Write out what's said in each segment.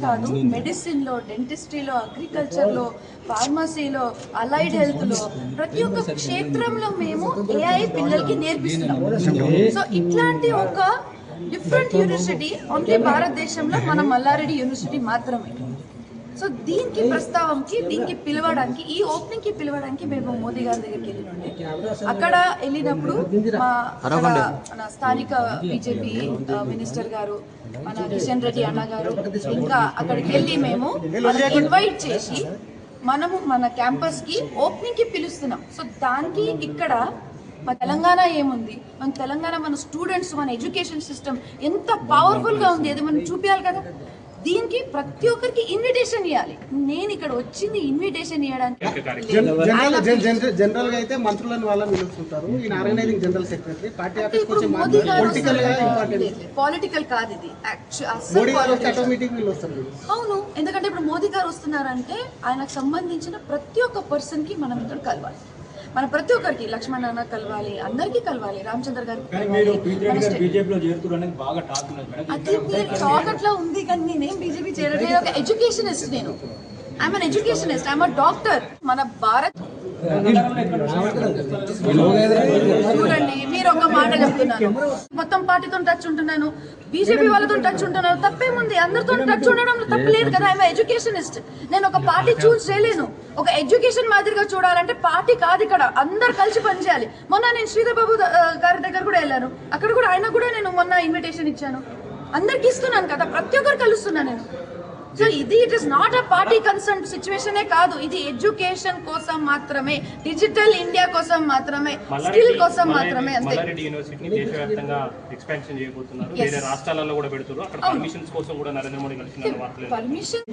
కాదు, మెడిసిన్ లో, డెంటిస్ట్రీలో, అగ్రికల్చర్లో, ఫార్మసీలో, allied health లో, ప్రతి ఒక్క క్షేత్రంలో మేము ఏఐ పిల్లలకి నేర్పిస్తున్నాం. సో ఇట్లాంటి ఒక డిఫరెంట్ యూనివర్సిటీ ఓన్లీ భారతదేశంలో మన మల్లారెడ్డి యూనివర్సిటీ మాత్రమే. సో దీనికి ప్రస్తావంకి, దీనికి పిలవడానికి, ఈ ఓపెనింగ్ కి పిలవడానికి మేము మోదీ గారి దగ్గరికి వెళ్ళినండి. అక్కడ వెళ్ళినప్పుడు మన స్థానిక బీజేపీ మినిస్టర్ గారు, మన కిషన్ రెడ్డి అన్న గారు, ఇంకా అక్కడికి వెళ్ళి మేము ఇన్వైట్ చేసి మనము మన క్యాంపస్ కి ఓపెనింగ్ కి పిలుస్తున్నాం. సో దానికి ఇక్కడ మన తెలంగాణ ఏముంది, మన స్టూడెంట్స్, మన ఎడ్యుకేషన్ సిస్టమ్ ఎంత పవర్ఫుల్ గా ఉంది, అది మనం చూపించాలి కదా. దీనికి ప్రతి ఒక్కరికి ఇన్విటేషన్ ఇవ్వాలి. నేను ఇక్కడ వచ్చింది ఇన్విటేషన్ ఇవ్వడానికి. జనరల్ గా అయితే మంత్రులను వాళ్ళని పిలుస్తుంటారు. ఈయన organizing general secretary, party office ఇప్పుడు మోదీ గారు పొలిటికల్ కాదు ఇది. అవును, ఎందుకంటే ఇప్పుడు మోదీ గారు వస్తున్నారంటే ఆయనకు సంబంధించిన ప్రతి ఒక్క పర్సన్ కి మనం ఇక్కడ కలవాలి. మన ప్రతి ఒక్కరికి, లక్ష్మణ్ అన్న కలవాలి, అందరికీ కలవాలి, రామచంద్ర గారికి టాక్ అట్లా ఉంది. కానీ నేనేం బీజేపీ చేరట్లేదు. ఒక ఎడ్యుకేషనిస్ట్, నేను I'm an educationist, I'm a doctor. మన భారత్ చూడండి, మీరు ఒక మాట చెప్తున్నాను, మొత్తం పార్టీతో టచ్ ఉంటున్నాను, బీజేపీ వాళ్ళతో టచ్ ఉంటున్నాను, తప్పేముంది? అందరితో టచ్ ఉండడంలో తప్పలేదు కదా. I'm educationist. నేను ఒక పార్టీ చూస్ చేయలేను. ఒక ఎడ్యుకేషన్ మాదిరిగా చూడాలంటే పార్టీ కాదు, ఇక్కడ అందరు కలిసి పనిచేయాలి. మొన్న నేను శ్రీధర్ బాబు గారి దగ్గర కూడా వెళ్ళాను. అక్కడ కూడా ఆయన కూడా నేను మొన్న ఇన్విటేషన్ ఇచ్చాను. అందరికి ఇస్తున్నాను కదా, ప్రతి ఒక్కరు కలుస్తున్నాను నేను. సో ఇది it is not a party concern సిచ్యువేషనే కాదు, ఇది ఎడ్యుకేషన్ కోసం మాత్రమే, డిజిటల్ ఇండియా కోసం మాత్రమే, స్కిల్ కోసం మాత్రమే. అంతే. పర్మిషన్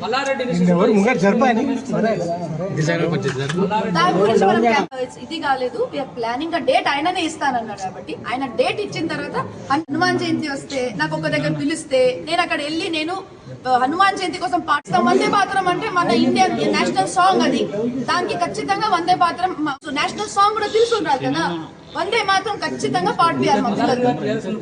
ఇది కాలేదు. వీఆర్ ప్లానింగ్ అ డేట్. ఆయననే ఇస్తానన్నాడు కాబట్టి ఆయన డేట్ ఇచ్చిన తర్వాత హనుమాన్ జయంతి వస్తే నాకు ఒక దగ్గర పిలిస్తే నేను అక్కడ వెళ్ళి నేను హనుమాన్ జయంతి కోసం పాటిస్తాం. వందే మాతరం అంటే మన ఇండియన్ నేషనల్ సాంగ్, అది దానికి ఖచ్చితంగా వందే మాతరం నేషనల్ సాంగ్ కూడా తెలుసు ఉండాలి కదా. వందే మాత్రం ఖచ్చితంగా పాడిపియాలి మా పిల్లలు.